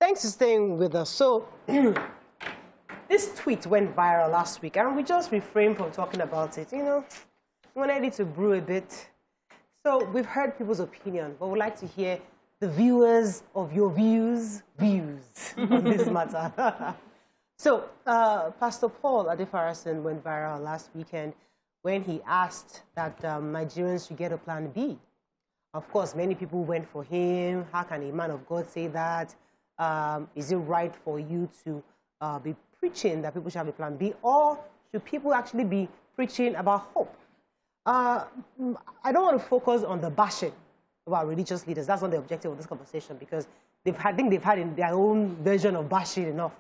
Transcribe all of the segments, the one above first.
thanks for staying with us. So, this tweet went viral last week, and we just refrained from talking about it. You know, we wanted it to brew a bit. So, we've heard people's opinion, but we'd like to hear the viewers of your views on this matter. So, Pastor Paul Adefarasin went viral last weekend when he asked that Nigerians should get a plan B. Of course, many people went for him. How can a man of God say that? Is it right for you to be preaching that people should have a plan B? Or should people actually be preaching about hope? I don't want to focus on the bashing about religious leaders. That's not the objective of this conversation, because I think they've had in their own version of bashing enough.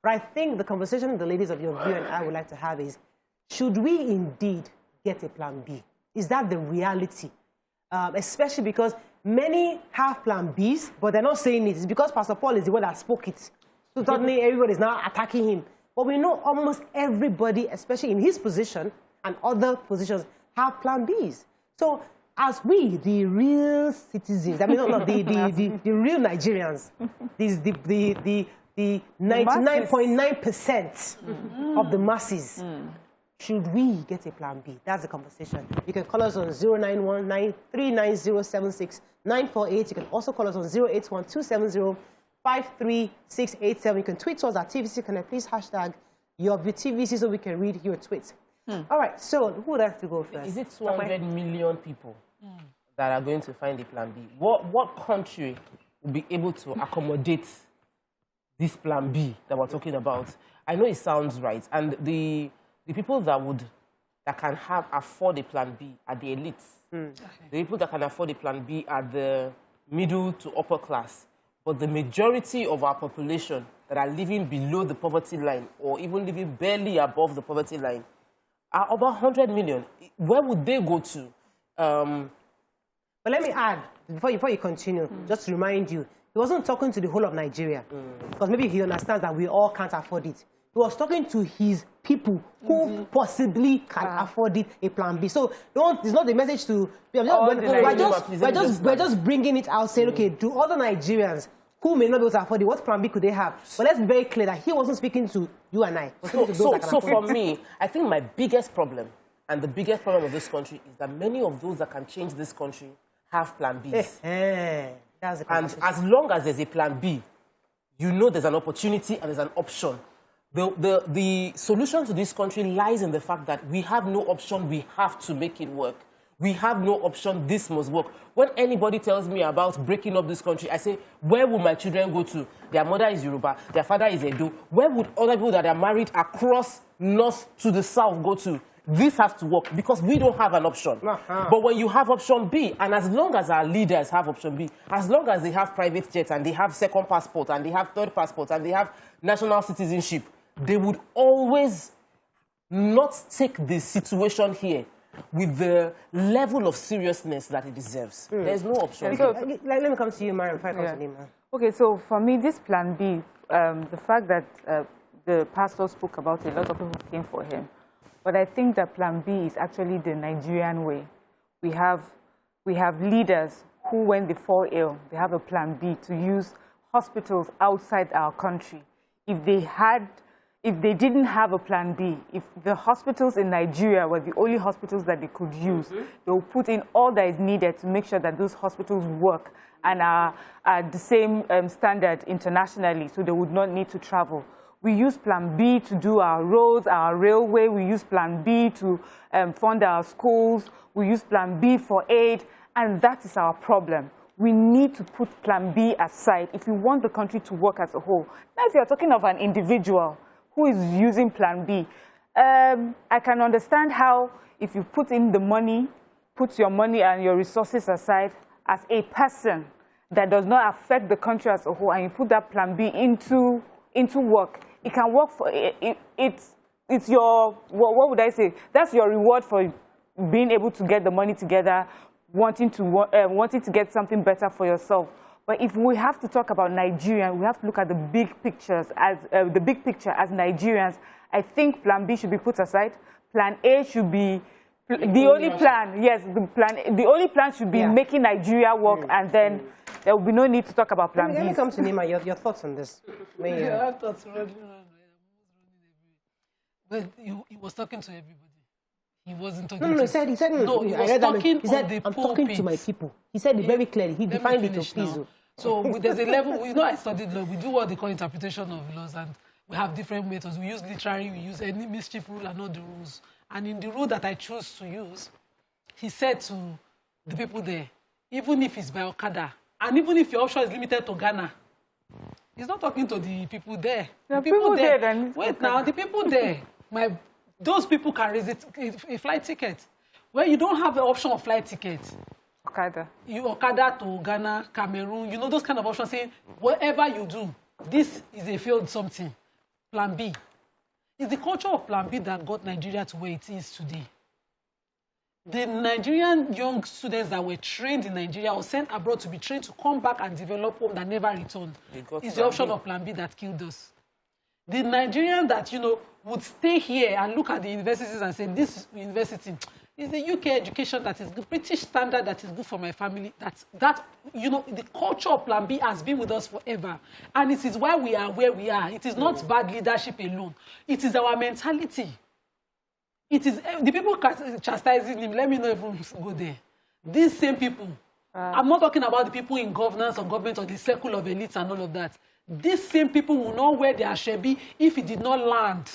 But I think the conversation the ladies of your view and I would like to have is, should we indeed get a plan B? Is that the reality? Especially because many have plan Bs, but they're not saying it. It's because Pastor Paul is the one that spoke it. So suddenly everybody is now attacking him. But we know almost everybody, especially in his position and other positions, have plan Bs. So as we, the real citizens, I mean, not the real Nigerians, the 99.9% of the masses, should we get a plan B? That's the conversation. You can call us on 091-9390-76-948. You can also call us on 081-270-53687. You can tweet us at TVC Connect. Please hashtag your TVC so we can read your tweets. All right, so who would have to go first? Is it 200 million people that are going to find a plan B? What country will be able to accommodate this plan B that we're talking about? I know it sounds right, and the people that can afford a plan B are the elites. The people that can afford a plan B are the middle to upper class. But the majority of our population that are living below the poverty line, or even living barely above the poverty line, are about 100 million. Where would they go to? But let me add, before you continue, just to remind you, he wasn't talking to the whole of Nigeria, because maybe he understands that we all can't afford it. He was talking to his people who possibly can afford it, a plan B. So it's not the message to... We're just bringing it out, saying, okay, do other Nigerians who may not be able to afford it, what plan B could they have? But let's be very clear that he wasn't speaking to you and I. So for me, I think my biggest problem, and the biggest problem of this country, is that many of those that can change this country have plan Bs. That's the and as long as there's a plan B, you know there's an opportunity and there's an option. The solution to this country lies in the fact that we have no option, we have to make it work. We have no option, this must work. When anybody tells me about breaking up this country, I say, where will my children go to? Their mother is Yoruba, their father is Edo. Where would other people that are married across north to the south go to? This has to work, because we don't have an option. But when you have option B, and as long as our leaders have option B, as long as they have private jets and they have second passport and they have third passport and they have national citizenship, they would always not take the situation here with the level of seriousness that it deserves. There's no option. So, let me come to you, Mariam, before I come to Nyma. Okay, so for me, this plan B, the fact that the pastor spoke about it, a lot of people came for him. But I think that plan B is actually the Nigerian way. We have leaders who, when they fall ill, they have a plan B to use hospitals outside our country. If they didn't have a plan B, if the hospitals in Nigeria were the only hospitals that they could use, they will put in all that is needed to make sure that those hospitals work and are at the same standard internationally, so they would not need to travel. We use plan B to do our roads, our railway. We use plan B to fund our schools. We use plan B for aid, and that is our problem. We need to put plan B aside if we want the country to work as a whole. Now, if you're talking of an individual who is using plan B, I can understand how, if you put in the money, put your money and your resources aside as a person that does not affect the country as a whole, and you put that plan B into work, it can work for it's your, what would I say? That's your reward for being able to get the money together, wanting to get something better for yourself. But if we have to talk about Nigeria, we have to look at the big picture as Nigerians. I think plan B should be put aside. Plan A should be the only plan, yes, the only plan should be making Nigeria work, and then there will be no need to talk about plan B. Let me come to Nyma. Your thoughts on this? I have thoughts running. But he was talking to everybody. He wasn't talking he said, he was talking I'm talking to my people. He said it very clearly. He defined it to please. So there's a level, I studied law. We do what they call interpretation of laws, and we have different methods. We use literary, we use any mischief rule and all the rules. And in the rule that I chose to use, he said to the people there, even if it's by Okada, and even if your option is limited to Ghana, he's not talking to the people there. The people there then. Wait now, the people there, those people can raise a flight ticket. Where you don't have the option of flight ticket. Okada to Ghana, Cameroon, those kind of options saying, whatever you do, this is a failed something. Plan B. It's the culture of Plan B that got Nigeria to where it is today. The Nigerian young students that were trained in Nigeria or sent abroad to be trained to come back and develop home that never returned. It's the option of Plan B that killed us. The Nigerian that, would stay here and look at the universities and say, this university is the UK education that is good, British standard that is good for my family. The culture of Plan B has been with us forever. And it is why we are where we are. It is not bad leadership alone. It is our mentality. It is the people chastising him. Let me know if we go there. These same people. I'm not talking about the people in governance or government or the circle of elites and all of that. These same people will know where they should be if it did not land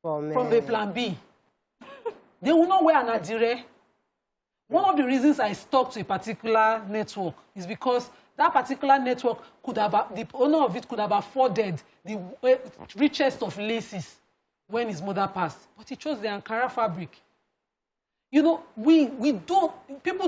from the Plan B. They will know where an Adire. One of the reasons I stuck to a particular network is because that particular network the owner of it could have afforded the richest of laces when his mother passed. But he chose the Ankara fabric. People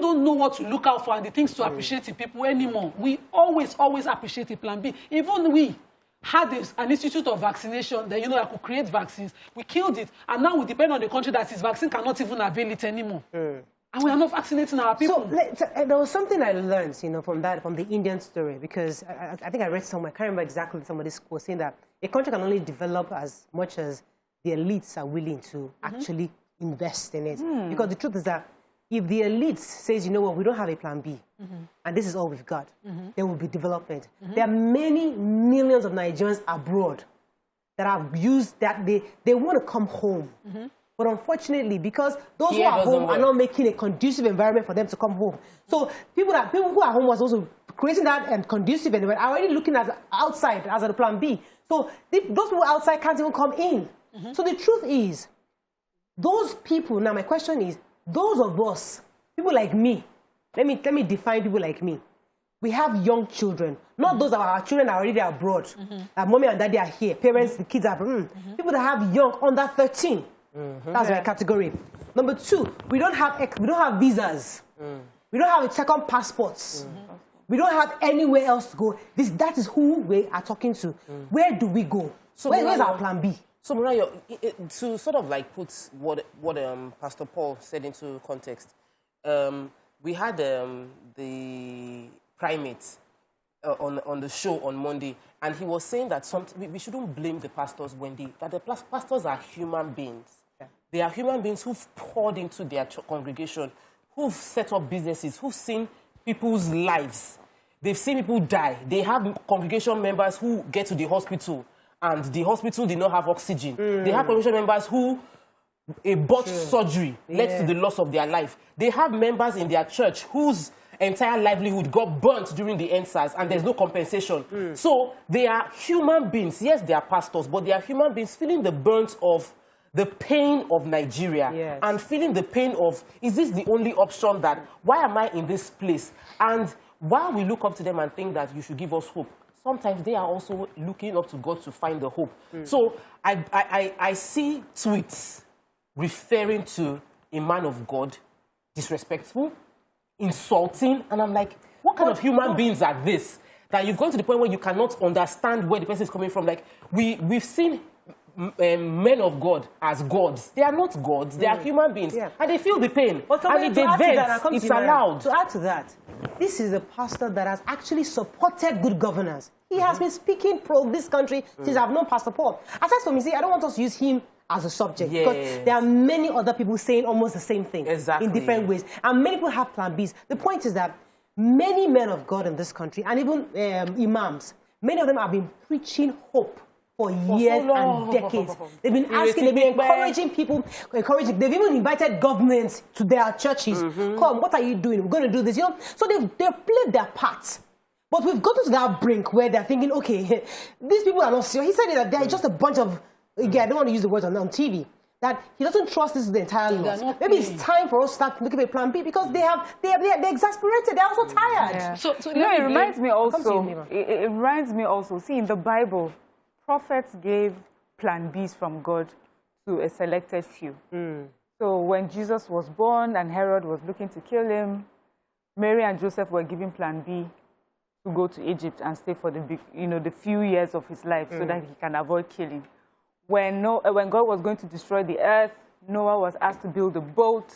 don't know what to look out for and the things to appreciate in people anymore. We always appreciate a Plan B. Even we had an institute of vaccination that, that could create vaccines. We killed it. And now we depend on the country that its vaccine cannot even avail it anymore. And we are not vaccinating our people. So there was something I learned, from the Indian story, because I think I read somewhere, I can't remember exactly somebody was saying that a country can only develop as much as the elites are willing to actually invest in it. Because the truth is that if the elites says, you know what, we don't have a Plan B, and this is all we've got, there will be development. There are many millions of Nigerians abroad that have used that, they want to come home. But unfortunately, because those who are home are not making a conducive environment for them to come home. So people who are home was also creating that conducive environment are already looking at outside as a Plan B. So those people outside can't even come in. So the truth is, those people, now my question is, those of us, people like me, let me define people like me. We have young children, not those that our children are already abroad. Mommy and daddy are here, parents, the kids are, people that have young, under 13. That's my category. Number two, we don't have visas. We don't have second passports. We don't have anywhere else to go. That is who we are talking to. Where do we go? So where's our Plan B? So, Murayo, to sort of like put what Pastor Paul said into context, we had the primate on the show on Monday, and he was saying that we shouldn't blame the pastors that the pastors are human beings. Yeah. They are human beings who've poured into their congregation, who've set up businesses, who've seen people's lives. They've seen people die. They have congregation members who get to the hospital, and the hospital did not have oxygen. They have congregation members who a botched surgery led to the loss of their life. They have members in their church whose entire livelihood got burnt during the EndSARS, and there's no compensation. So they are human beings. Yes, they are pastors, but they are human beings feeling the burnt of the pain of Nigeria and feeling the pain of, is this the only option that, why am I in this place? And while we look up to them and think that you should give us hope, sometimes they are also looking up to God to find the hope. So I see tweets referring to a man of God, disrespectful, insulting, and I'm like, what kind of human beings are this? That you've gone to the point where you cannot understand where the person is coming from. Like, we've seen men of God as gods. They are not gods, they are human beings. And they feel the pain. But and if they vent, it's allowed. To add to that, this is a pastor that has actually supported good governance. He has been speaking pro this country since I've known Pastor Paul. Aside from me, see, I don't want us to use him as a subject. Because there are many other people saying almost the same thing in different ways. And many people have plan Bs. The point is that many men of God in this country, and even imams, many of them have been preaching hope for years and decades. They've been asking, they've been encouraging people, they've even invited governments to their churches. Come, what are you doing? We're going to do this. You know, so they've played their part. But we've gotten to that brink where they're thinking, okay, these people are not serious. He said that they're just a bunch of, again, I don't want to use the words on TV, that he doesn't trust this is the entire lot. Maybe it's time for us to start looking at plan B because they're exasperated. They're also tired. Yeah. So you know, it reminds me also. It reminds me also. See, in the Bible, prophets gave plan Bs from God to a selected few. So when Jesus was born and Herod was looking to kill him, Mary and Joseph were given plan B to go to Egypt and stay for the few years of his life so that he can avoid killing. When God was going to destroy the earth, Noah was asked to build a boat,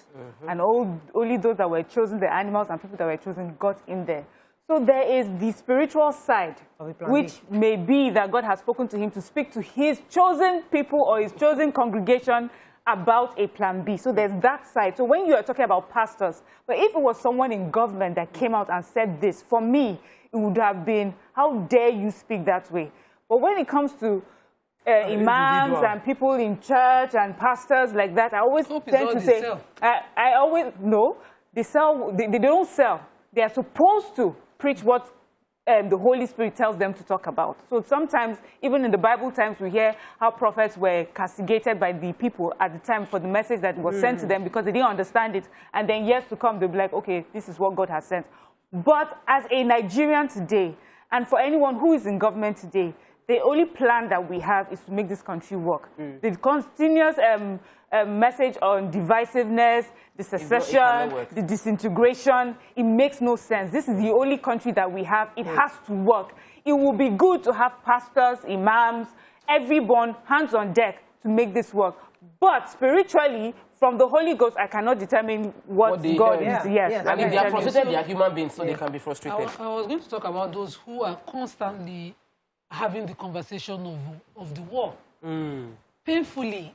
and only those that were chosen, the animals and people that were chosen, got in there. So there is the spiritual side, which may be that God has spoken to him to speak to his chosen people or his chosen congregation about a plan B. So there's that side. So when you are talking about pastors, but if it was someone in government that came out and said this, for me, it would have been, how dare you speak that way? But when it comes to imams and people in church and pastors like that, I always tend to say, I always, no, they don't sell. They are supposed to preach what the Holy Spirit tells them to talk about. So sometimes, even in the Bible times, we hear how prophets were castigated by the people at the time for the message that was sent to them because they didn't understand it. And then years to come, they'll be like, okay, this is what God has sent. But as a Nigerian today, and for anyone who is in government today, the only plan that we have is to make this country work. The continuous message on divisiveness, the secession, the disintegration, it makes no sense. This is the only country that we have. It has to work. It will be good to have pastors, imams, everyone, hands on deck to make this work. But spiritually, from the Holy Ghost, I cannot determine what God is. Yes. I mean, they are frustrated, they are human beings, so they can be frustrated. I was going to talk about those who are constantly having the conversation of the war. Painfully,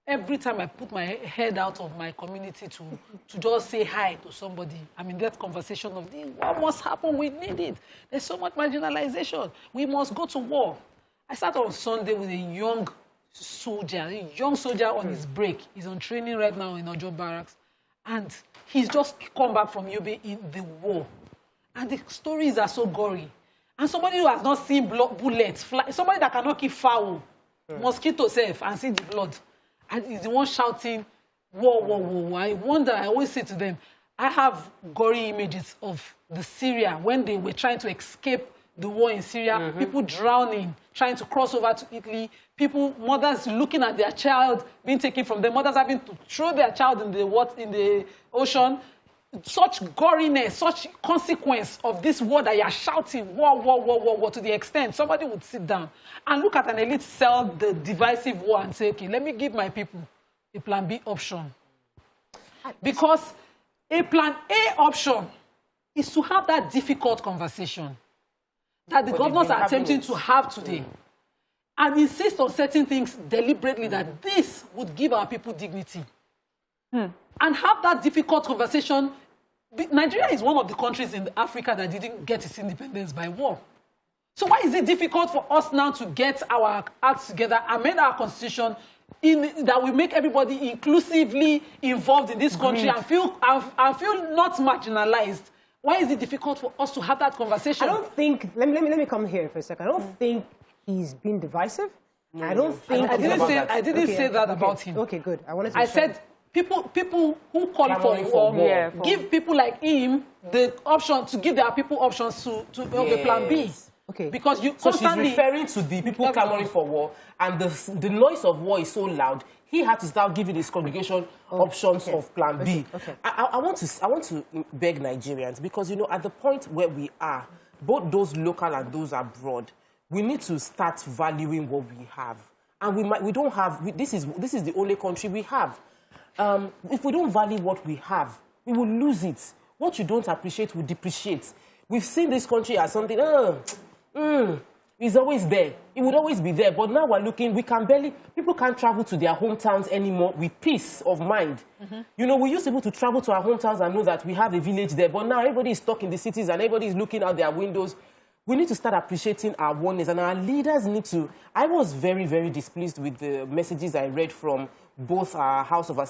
every time I put my head out of my community to just say hi to somebody, I'm in that conversation of, what must happen? We need it. There's so much marginalization. We must go to war. I sat on Sunday with a young soldier on his break. He's on training right now in Ojo Barracks. And he's just come back from Yobe in the war. And the stories are so gory. And somebody who has not seen bullets fly, somebody that cannot keep foul, mosquito safe, and see the blood, and is the one shouting, war, war, war. I wonder, I always say to them, I have gory images of the Syria when they were trying to escape the war in Syria, people drowning, trying to cross over to Italy, mothers looking at their child being taken from them, mothers having to throw their child in the ocean. Such goriness, such consequence of this war that you are shouting, war, war, war, war, war, to the extent somebody would sit down and look at an elite sell the divisive war and say, okay, let me give my people a plan B option. Because a plan A option is to have that difficult conversation that the governors are attempting to have today and insist on certain things deliberately that this would give our people dignity. And have that difficult conversation. Nigeria is one of the countries in Africa that didn't get its independence by war. So why is it difficult for us now to get our acts together, amend our constitution, that will make everybody inclusively involved in this country and feel not marginalized? Why is it difficult for us to have that conversation? I don't think, let me come here for a second. I don't think he's been divisive. I don't think... I didn't say that about him. Okay, good. I said... People who call for war, give people like him the option to give their people options to have a plan B. Okay. Because you so constantly... she's referring to the people clamoring for war, and the noise of war is so loud, he had to start giving his congregation options of plan B. Okay. I want to beg Nigerians, because, you know, at the point where we are, both those local and those abroad, we need to start valuing what we have. And we don't have, this is the only country we have. If we don't value what we have, we will lose it. What you don't appreciate will depreciate. We've seen this country as something, you It's always there. It would always be there. But now we're looking, people can't travel to their hometowns anymore with peace of mind. You know, we used to be able to travel to our hometowns and know that we have a village there. But now everybody is stuck in the cities and everybody is looking out their windows. We need to start appreciating our oneness, and our leaders need to. I was very, very displeased with the messages I read from both our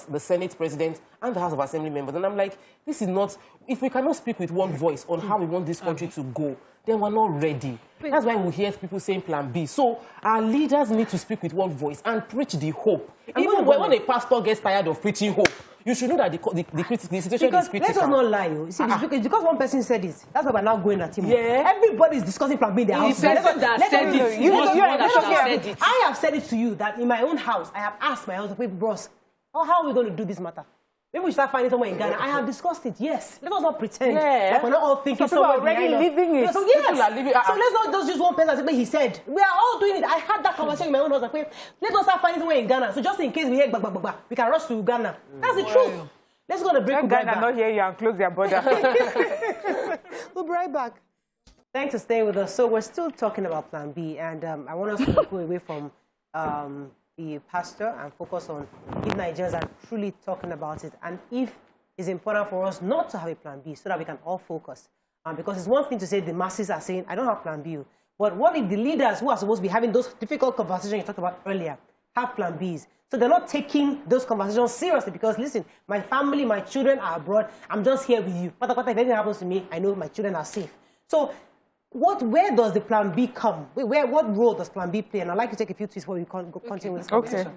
the Senate President and the House of Assembly members. And I'm like, this is not, if we cannot speak with one voice on how we want this country to go, then we're not ready. That's why we hear people saying plan B. So our leaders need to speak with one voice and preach the hope. Even when a pastor gets tired of preaching hope, you should know that the situation is critical. Let's not lie. You see, it's because one person said it. That's why we're now going at him. Yeah. Everybody is discussing plan B in their house. I have said it to you that in my own house, I have asked my husband, bros, how are we going to do this matter? Maybe we start finding somewhere in Ghana. I have discussed it, yes. Let us not pretend like we're not all thinking so people are already living it. So, yes. So let's not just use one person and say, he said. We are all doing it. I had that conversation with my own husband. Let us start finding somewhere in Ghana. So just in case we hear, we can rush to Ghana. That's the truth. Let's go to break. We'll Ghana not hear you and close their border. We'll be right back. Thanks for staying with us. So we're still talking about Plan B, and I want us to go away from the pastor and focus on if Nigerians are truly talking about it, and if it's important for us not to have a plan B so that we can all focus. Because it's one thing to say the masses are saying, I don't have plan B. But what if the leaders who are supposed to be having those difficult conversations you talked about earlier have plan Bs? So they're not taking those conversations seriously because, listen, my family, my children are abroad. I'm just here with you. If anything happens to me, I know my children are safe. So where does the plan B come? What role does plan B play? And I'd like to take a few tweets before we continue with this conversation.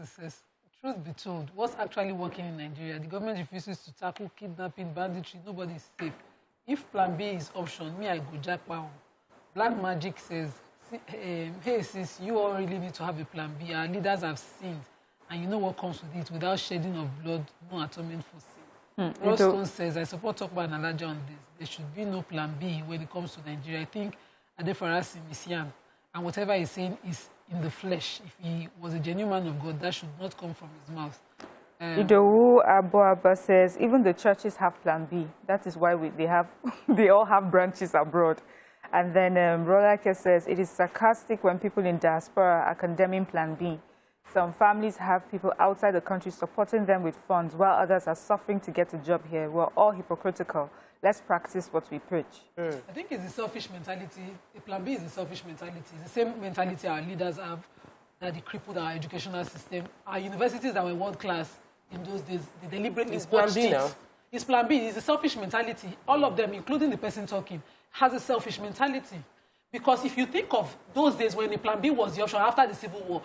Says, truth be told, what's actually working in Nigeria? The government refuses to tackle kidnapping, banditry. Nobody is safe. If plan B is option, me, I go jackpot. Black Magic says, hey, sis, you all really need to have a plan B. Our leaders have sinned, and you know what comes with it. Without shedding of blood, no atonement for sin. Rostone says, I support talk about an allergy on this. There should be no plan B when it comes to Nigeria. I think Adefarasin is young, and whatever he's saying is in the flesh. If he was a genuine man of God, that should not come from his mouth. Idowu Aboaba says, even the churches have plan B. That is why they all have branches abroad. And then Rolake says, it is sarcastic when people in diaspora are condemning plan B. Some families have people outside the country supporting them with funds, while others are suffering to get a job here. We're all hypocritical. Let's practice what we preach. I think it's a selfish mentality. A plan B is a selfish mentality. It's the same mentality our leaders have that they crippled our educational system. Our universities that were world class in those days, they deliberately watched it. It's plan B. It's a selfish mentality. All of them, including the person talking, has a selfish mentality. Because if you think of those days when the plan B was the option after the Civil War,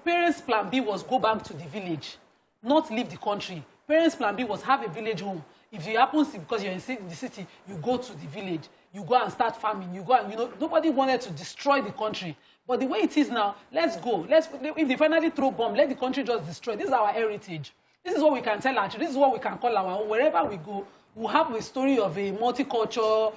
parents' plan B was go back to the village, not leave the country. Parents' plan B was have a village home. If it happens because you're in the city, you go to the village. You go and start farming. You go and, nobody wanted to destroy the country. But the way it is now, let's go. If they finally throw bomb, let the country just destroy. This is our heritage. This is what we can tell our children. This is what we can call our own. Wherever we go, we have a story of a multicultural,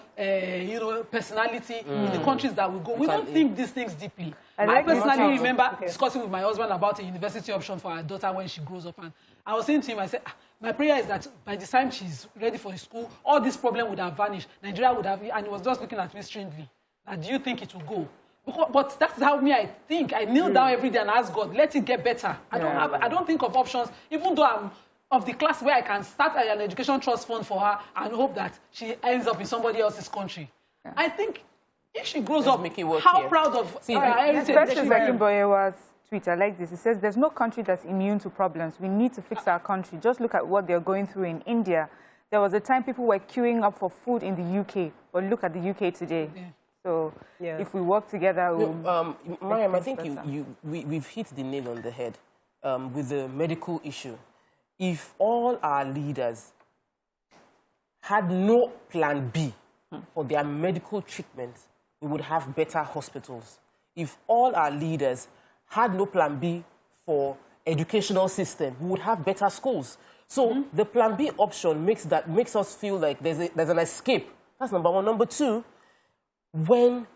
personality in the countries that we go. We don't think these things deeply. I personally remember discussing with my husband about a university option for our daughter when she grows up. And I was saying to him, I said, my prayer is that by the time she's ready for school, all this problem would have vanished. Nigeria would have, and he was just looking at me strangely. Do you think it will go? But that's how I think. I kneel down every day and ask God, let it get better. I don't think of options, even though I'm of the class where I can start an education trust fund for her and hope that she ends up in somebody else's country. Yeah. I think if she grows up, how proud of her heritage. That's Zakimboyewa's tweet. I like this. It says, there's no country that's immune to problems. We need to fix our country. Just look at what they're going through in India. There was a time people were queuing up for food in the UK, but look at the UK today. Yeah. So if we work together, Mariam, I think we've hit the nail on the head with the medical issue. If all our leaders had no plan B for their medical treatment, we would have better hospitals. If all our leaders had no plan B for educational system, we would have better schools. So the plan B option makes us feel like there's an escape. That's number one. Number two, when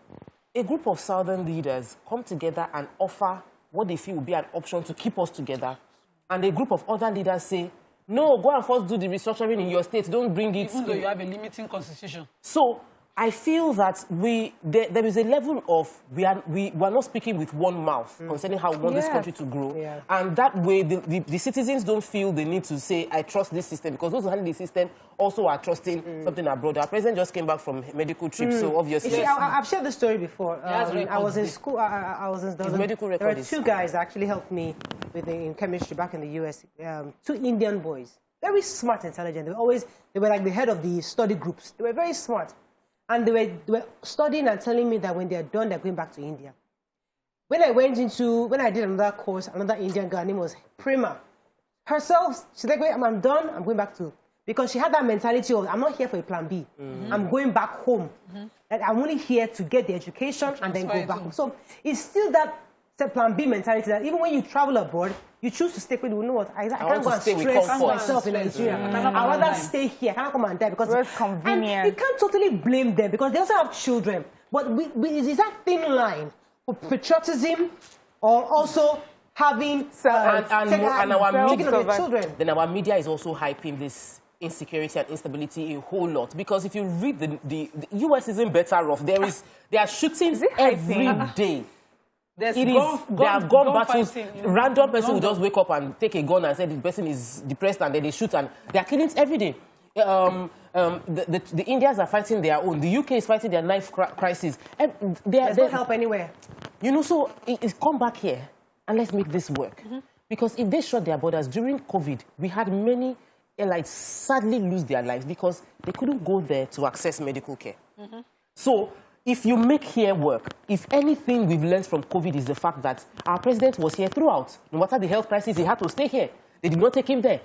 a group of Southern leaders come together and offer what they feel will be an option to keep us together, and a group of other leaders say, no, go and first do the restructuring in your state, don't bring it. Even though you have a limiting constitution. So I feel that there is a level of we are not speaking with one mouth concerning how we want this country to grow, and that way the citizens don't feel the need to say I trust this system, because those who handle the system also are trusting something abroad. Our president just came back from medical trip, so obviously. See, I've shared this story before. I was in school. I was in medical there record were two guys that actually helped me in chemistry back in the US. Two Indian boys, very smart, intelligent. They were like the head of the study groups. They were very smart. And they were studying and telling me that when they're done, they're going back to India. When I did another course, another Indian girl, her name was Prima. Herself, she's like, wait, I'm done, I'm going back to, because she had that mentality of, I'm not here for a plan B. I'm going back home. Like, I'm only here to get the education and then go back home. So it's still that plan B mentality that even when you travel abroad, you choose to stay with, you know what, I can't go and stress myself in Nigeria. I'd rather stay here. I cannot come and die because it's convenient. And you can't totally blame them because they also have children. But is that thin line for patriotism or also having and our media, children? Then our media is also hyping this insecurity and instability a whole lot, because if you read the US isn't better off. There are shootings every day. They have gun battles. Random person will just wake up and take a gun and say the person is depressed, and then they shoot, and there are killings every day. The Indians are fighting their own. The UK is fighting their knife crisis. There's no help anywhere. You know, so it's come back here and let's make this work. Because if they shut their borders during COVID, we had many airlines sadly lose their lives because they couldn't go there to access medical care. So if you make here work, if anything we've learned from COVID is the fact that our president was here throughout. No matter the health crisis, he had to stay here. They did not take him there.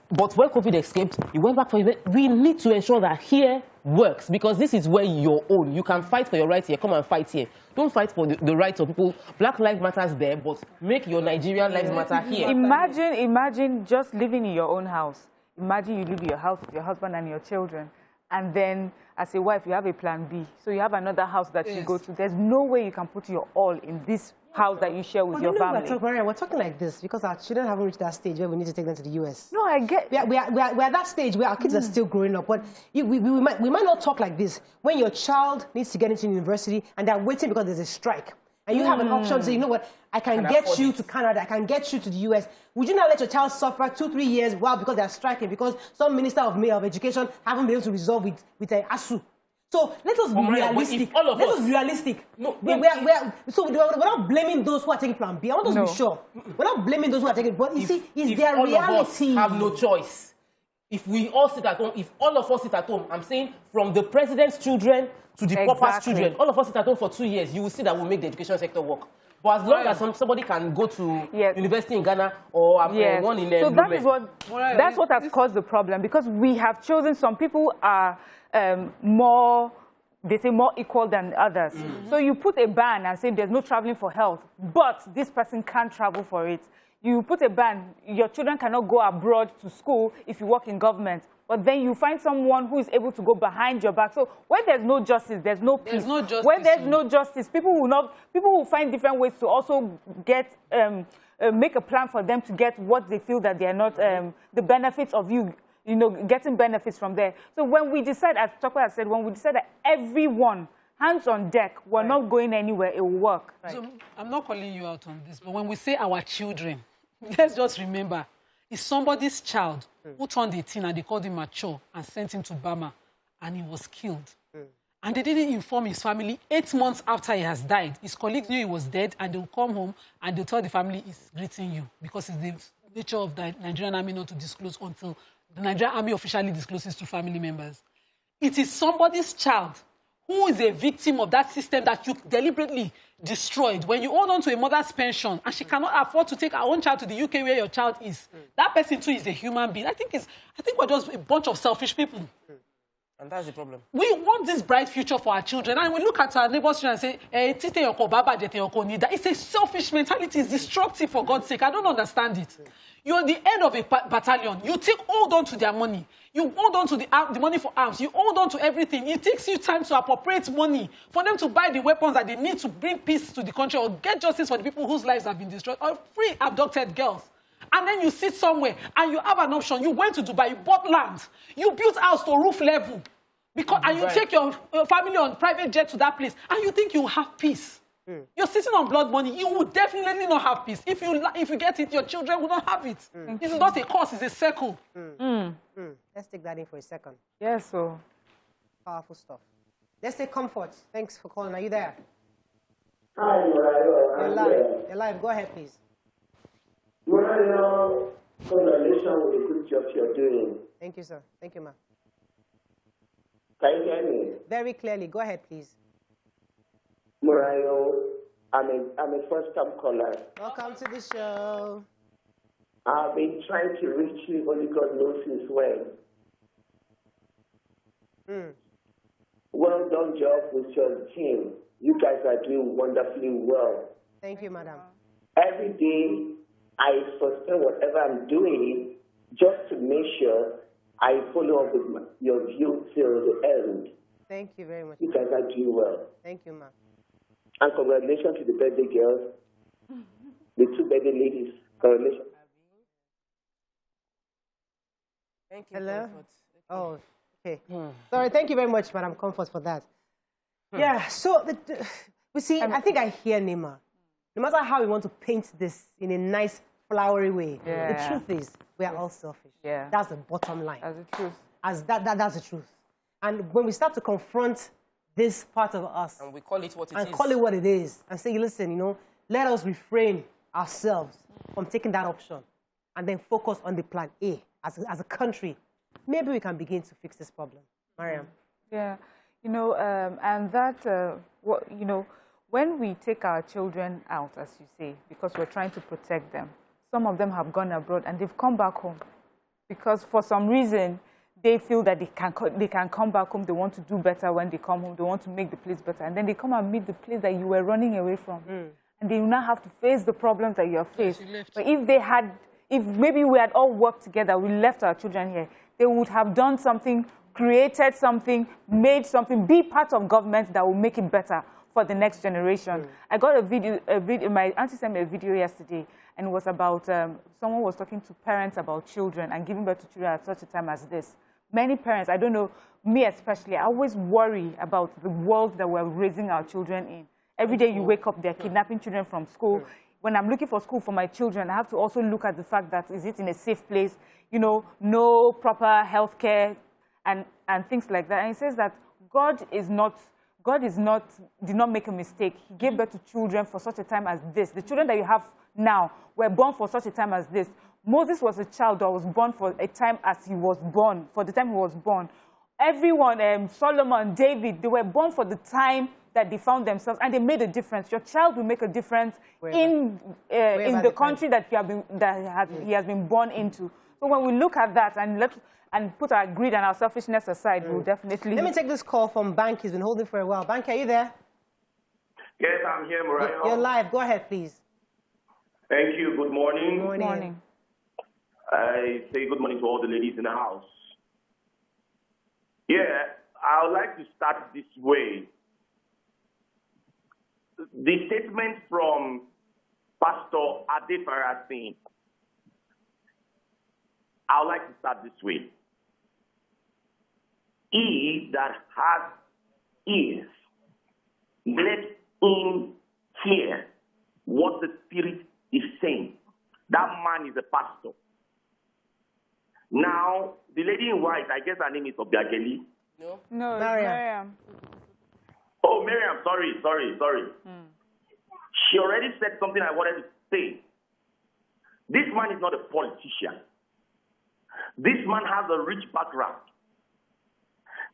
But when COVID escaped, he went back for it. We need to ensure that here works, because this is where you're own. You can fight for your rights here. Come and fight here. Don't fight for the rights of people. Black lives matters there, but make your Nigerian lives matter here. Imagine just living in your own house. Imagine you live in your house with your husband and your children. And then, as a wife, you have a plan B. So you have another house that you go to. There's no way you can put your all in this house that you share with your family. We're talking like this because our children haven't reached that stage where we need to take them to the US. No, I get... We're at that stage where our kids are still growing up. But we might not talk like this. When your child needs to get into university and they're waiting because there's a strike, and you have an option to say, you know what, I can get you to Canada, I can get you to the US. Would you not let your child suffer 2-3 years because they're striking, because some minister of education haven't been able to resolve with ASU? So let us be realistic. Let us be realistic. No, we're not blaming those who are taking plan B. I want us to be sure. We're not blaming those who are taking, but you see, it's their reality. All of us have no choice. If we all sit at home, if all of us sit at home, I'm saying from the president's children to the pauper's children, all of us sit at home for 2 years, you will see that we'll make the education sector work. But as long as somebody can go to university in Ghana or one in so that's what has caused the problem, because we have chosen, some people are more equal than others. So you put a ban and say there's no traveling for health, but this person can't travel for it. You put a ban, your children cannot go abroad to school if you work in government. But then you find someone who is able to go behind your back. So when there's no justice, there's no peace. When there's no justice, people will find different ways to also get make a plan for them to get what they feel that they are not the benefits of getting benefits from there. So when we decide, as Tokwe has said, when we decide that everyone hands on deck, we're not going anywhere, it will work. So I'm not calling you out on this, but when we say our children, let's just remember, it's somebody's child who turned 18 and they called him mature and sent him to Burma, and he was killed. And they didn't inform his family 8 months after he has died. His colleagues knew he was dead, and they'll come home and they'll tell the family he's greeting you, because it's the nature of the Nigerian army not to disclose until the Nigerian army officially discloses to family members. It is somebody's child who is a victim of that system that you deliberately destroyed. When you hold on to a mother's pension and she cannot afford to take her own child to the UK where your child is, that person too is a human being. I think we're just a bunch of selfish people. And that's the problem. We want this bright future for our children, and we look at our neighbors and say, it's a selfish mentality. It's destructive, for God's sake. I don't understand it. You're the head of a battalion. You hold on to their money. You hold on to the money for arms. You hold on to everything. It takes you time to appropriate money for them to buy the weapons that they need to bring peace to the country or get justice for the people whose lives have been destroyed, or free abducted girls. And then you sit somewhere and you have an option. You went to Dubai, you bought land. You built house to roof level. Because, and you take your family on private jet to that place, and you think you will have peace. You're sitting on blood money. You will definitely not have peace. If you get it, your children will not have it. It's not a cause, it's a circle. Let's take that in for a second. Yes, so. Powerful stuff. Let's say Comfort. Thanks for calling. Are you there? Hi, Murayo. You're live. You're live. Go ahead, please. Murayo, congratulations with the good job you're doing. Thank you, sir. Thank you, ma'am. Can you hear me? Very clearly. Go ahead, please. Murayo, I'm a first-time caller. Welcome to the show. I've been trying to reach you, only God knows since when. Well done job with your team. You guys are doing wonderfully well. Thank you, madam. Every day, I suspend whatever I'm doing just to make sure I follow up with your view till the end. Thank you very much. You guys are doing well. Thank you, ma'am. And congratulations to the birthday girls, the two birthday ladies. Congratulations. Thank you. Hello? Comfort. Oh, okay. Sorry, thank you very much, Madam Comfort, for that. Yeah, so, we see, I think I hear Nyma. No matter how we want to paint this in a nice, flowery way, the truth is, we are all selfish. Yeah. That's the bottom line. That's the truth. That's the truth. And when we start to confront this part of us, And we call it what it and is. call it what it is, and say, listen, let us refrain ourselves from taking that option, and then focus on the plan A as a country. Maybe we can begin to fix this problem. Mariam. Yeah, and that, when we take our children out, as you say, because we're trying to protect them, some of them have gone abroad and they've come back home because for some reason they feel that they can come back home. They want to do better when they come home. They want to make the place better, and then they come and meet the place that you were running away from, and they now have to face the problems that you have faced. But if maybe we had all worked together, we left our children here, they would have done something, created something, made something, be part of government that will make it better for the next generation. I got a video, my auntie sent me a video yesterday, and it was about, someone was talking to parents about children and giving birth to children at such a time as this. Many parents, I don't know, me especially, I always worry about the world that we're raising our children in. Every day you wake up, they're kidnapping children from school. When I'm looking for school for my children, I have to also look at the fact that, is it in a safe place? No proper health care and things like that. And it says that God did not make a mistake. He gave birth to children for such a time as this. The children that you have now were born for such a time as this. Moses was a child that was born for a time as he was born, for the time he was born. Everyone, Solomon, David, they were born for the time that they found themselves, and they made a difference. Your child will make a difference in the country that he has been born into. So when we look at that and put our greed and our selfishness aside, we'll definitely... Let me take this call from Bank. He's been holding for a while. Bank, are you there? Yes, I'm here, Murayo. You're live. Go ahead, please. Thank you. Good morning. Good morning. I say good morning to all the ladies in the house. Yeah, I would like to start this way. The statement from Pastor Adefarasin, I would like to start this way. He that has ears, let him hear what the Spirit is saying. That man is a pastor. Now, the lady in white, I guess her name is Obiageli. No, Mariam. Oh, Miriam, sorry. She already said something I wanted to say. This man is not a politician. This man has a rich background.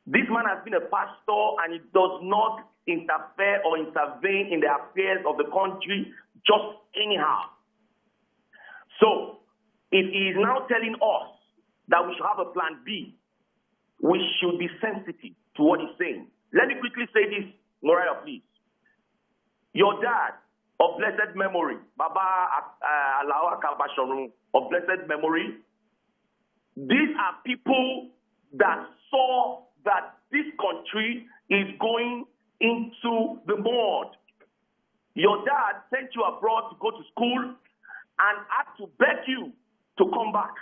This man has been a pastor, and he does not interfere or intervene in the affairs of the country just anyhow. So, if he is now telling us that we should have a plan B, we should be sensitive to what he's saying. Let me quickly say this, Mariah, please. Your dad, of blessed memory, Baba Alawa Kalbashorun, of blessed memory, these are people that saw that this country is going into the mud. Your dad sent you abroad to go to school and had to beg you to come back.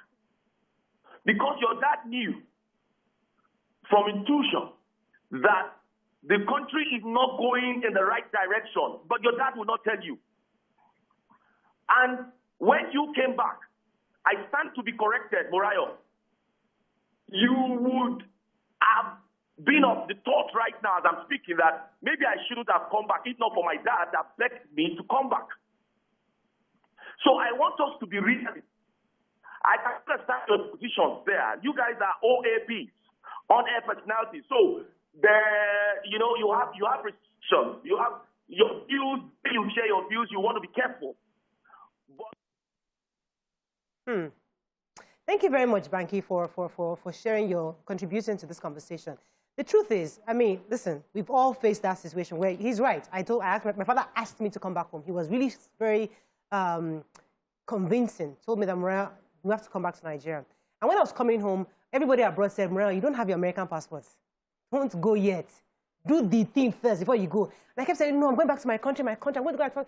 Because your dad knew from intuition that the country is not going in the right direction, but your dad will not tell you. And when you came back, I stand to be corrected, Morayo. You would have been of the thought right now as I'm speaking that maybe I shouldn't have come back, if not for my dad that begged me to come back. So I want us to be realistic. I can understand your positions there. You guys are OAPs, on-air personalities. So there, you know, you have restrictions. You have your views. You share your views. You want to be careful. Thank you very much, Banky, for sharing your contribution to this conversation. The truth is, I mean, listen, we've all faced that situation where he's right. My father asked me to come back home. He was really very convincing. Told me that, Mariah, you have to come back to Nigeria. And when I was coming home, everybody abroad said, Mariah, you don't have your American passport. Don't go yet. Do the thing first before you go. And I kept saying, no, I'm going back to my country. I'm going to go back.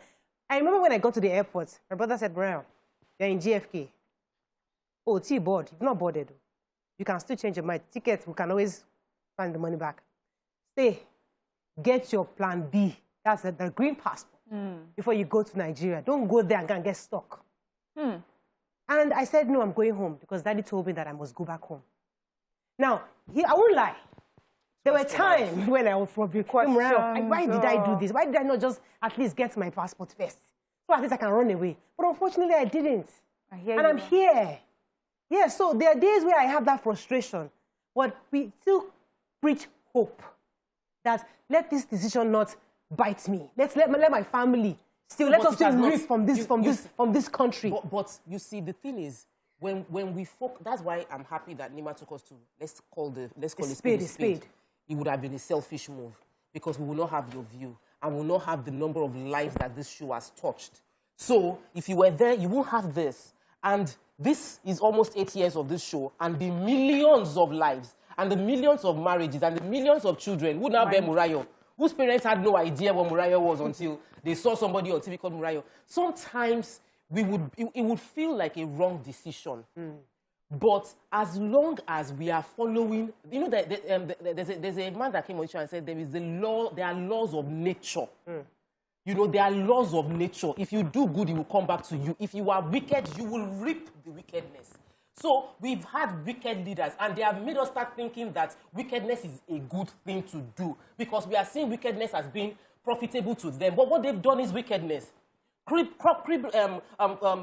I remember when I got to the airport, my brother said, Mariah, you're in GFK. Oh, board. You've not boarded. You can still change your mind. Tickets, we can always find the money back. Stay. Get your plan B. That's the green passport before you go to Nigeria. Don't go there and get stuck. And I said, no, I'm going home because Daddy told me that I must go back home. Now, I won't lie. There were times when I was probably around, why did I do this? Why did I not just at least get my passport first? So at least I can run away. But unfortunately, I didn't. And I'm here. Yeah, so there are days where I have that frustration. But we still preach hope. That let this decision not bite me. Let my family still, let us still live from this country. But you see, the thing is, when we focus, that's why I'm happy that Nyma took us to, let's call it spade. It would have been a selfish move because we will not have your view and we will not have the number of lives that this show has touched. So if you were there, you won't have this. And this is almost 8 years of this show and the millions of lives and the millions of marriages and the millions of children who now bear Murayo, whose parents had no idea what Murayo was until they saw somebody on TV called Murayo. Sometimes it would feel like a wrong decision. But as long as we are following, you know, there's a man that came on the show and said there are laws of nature. You know, there are laws of nature. If you do good, it will come back to you. If you are wicked, you will reap the wickedness. So we've had wicked leaders, and they have made us start thinking that wickedness is a good thing to do because we are seeing wickedness as being profitable to them. But what they've done is wickedness.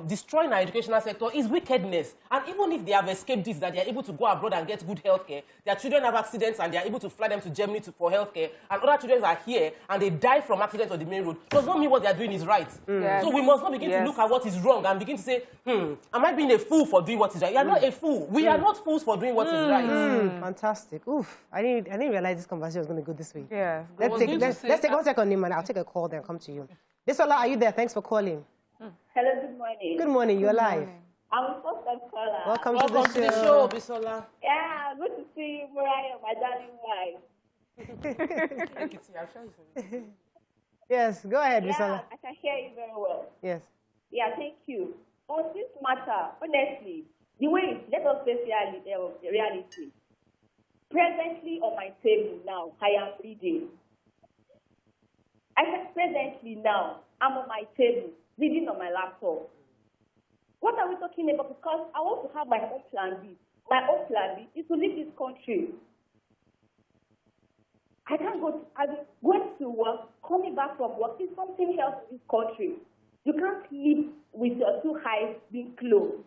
Destroying our educational sector is wickedness. And even if they have escaped this, that they are able to go abroad and get good health care, their children have accidents and they are able to fly them to Germany for health care, and other children are here and they die from accidents on the main road, does not mean what they are doing is right. Yes. So we must not begin to look at what is wrong and begin to say, am I being a fool for doing what is right? You are not a fool. We are not fools for doing what is right. Fantastic. Oof. I didn't realize this conversation was going to go this way. Yeah. Let's take 1 second, Nyma. I'll take a call, then come to you. Bisola, are you there? Thanks for calling. Hello, good morning. Good morning. You're live. I'm a first-time caller. Welcome to the show, Bisola. Yeah, good to see you, Mariah, my darling wife. Yes, go ahead, Bisola. I can hear you very well. Yes. Yeah, thank you. On this matter, honestly, the way, let us face reality. Presently on my table now, I am reading. I said presently now, I'm on my table, reading on my laptop. What are we talking about? Because I want to have my own plan B. My own plan B is to leave this country. I can't go going to work, coming back from work is something else in this country. You can't live with your two eyes being closed.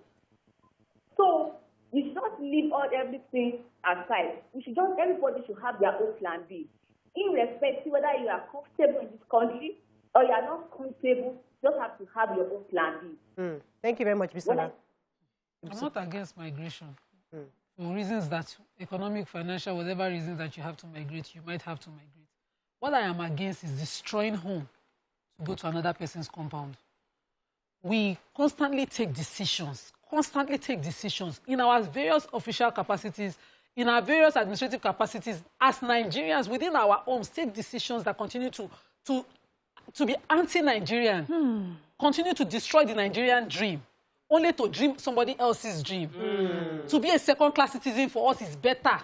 So we should not leave everything aside. Everybody should have their own plan B. Irrespective whether you are comfortable in this country or you are not comfortable, you just have to have your own plan B. Thank you very much, Bisola. I'm not against migration. For reasons that, economic, financial, whatever reasons that you have to migrate, you might have to migrate. What I am against is destroying home to go to another person's compound. We constantly take decisions in our various official capacities, in our various administrative capacities, as Nigerians within our homes, take decisions that continue to be anti-Nigerian, continue to destroy the Nigerian dream, only to dream somebody else's dream. To be a second-class citizen for us is better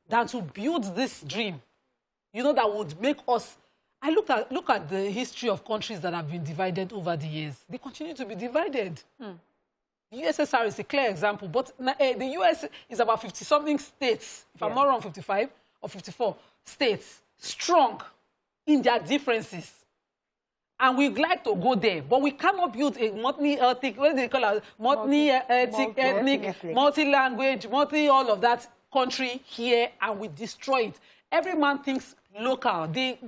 than to build this dream you know, that would make us... look at the history of countries that have been divided over the years. They continue to be divided. The USSR is a clear example, but the US is about 50-something states, if I'm not wrong, 55 or 54 states, strong in their differences. And we'd like to go there, but we cannot build a multi-ethnic, what do they call it? Multi-ethnic, multi-language, all of that country here, and we destroy it. Every man thinks local. They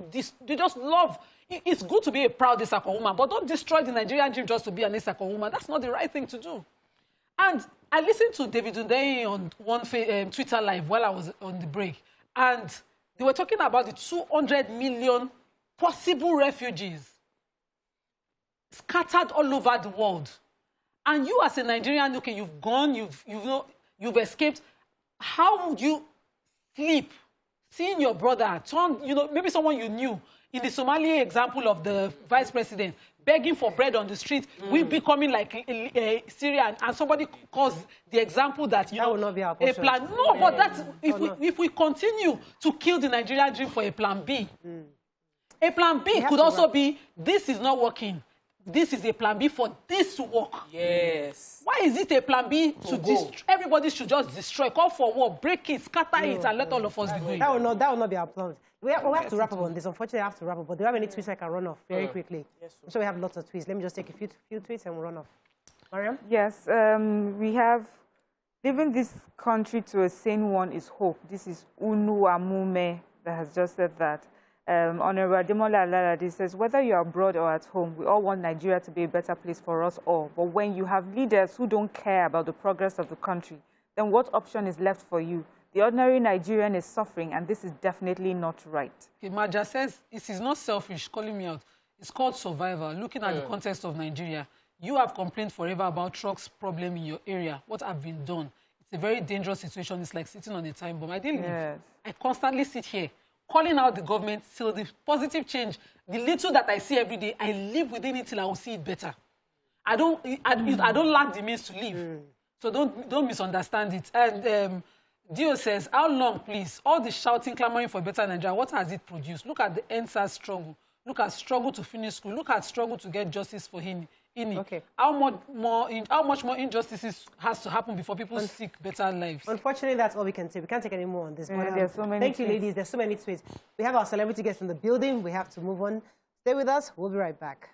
just love. It's good to be a proud Isaka woman, but don't destroy the Nigerian dream just to be an Isaka woman. That's not the right thing to do. And I listened to David Undeyi on one Twitter live while I was on the break, and they were talking about the 200 million possible refugees scattered all over the world. And you as a Nigerian, okay, you've gone, you've escaped. How would you sleep seeing your brother turn, maybe someone you knew, in the Somali example of the vice president, begging for bread on the street, we becoming like a Syrian, and somebody calls the example that, that will not be our a plan. No, but that's, if we continue to kill the Nigerian dream for a plan B, a plan B could also be, this is not working. This is a plan B for this to work. Yes. Why is it a plan B to destroy? Everybody should just destroy, call for war, break it, scatter it, and let all of us be going. That will not be our plan. We have to wrap up on this. Unfortunately, I have to wrap up. But do you have any tweets I can run off very quickly? Yes. I'm sure we have lots of tweets. Let me just take a few tweets and we'll run off. Mariam? Yes. We have, leaving this country to a sane one is hope. This is Unu Amume that has just said that. Honorable Ademola Alalade says, whether you're abroad or at home, we all want Nigeria to be a better place for us all. But when you have leaders who don't care about the progress of the country, then what option is left for you? The ordinary Nigerian is suffering, and this is definitely not right. Imaja says, it is not selfish, calling me out. It's called survival. Looking at the context of Nigeria, you have complained forever about trucks problem in your area. What have been done? It's a very dangerous situation. It's like sitting on a time bomb. I didn't live. I constantly sit here, calling out the government till the positive change, the little that I see every day, I live within it till I will see it better. I don't lack the means to live. So don't misunderstand it. And Dio says, how long, please? All the shouting, clamoring for better Nigeria, what has it produced? Look at the NSAS struggle. Look at struggle to finish school. Look at struggle to get justice for him. Okay. How much more injustices has to happen before people seek better lives? Unfortunately, that's all we can say. We can't take any more on this. There's so many thank you, ladies. There's so many tweets. We have our celebrity guests in the building. We have to move on. Stay with us. We'll be right back.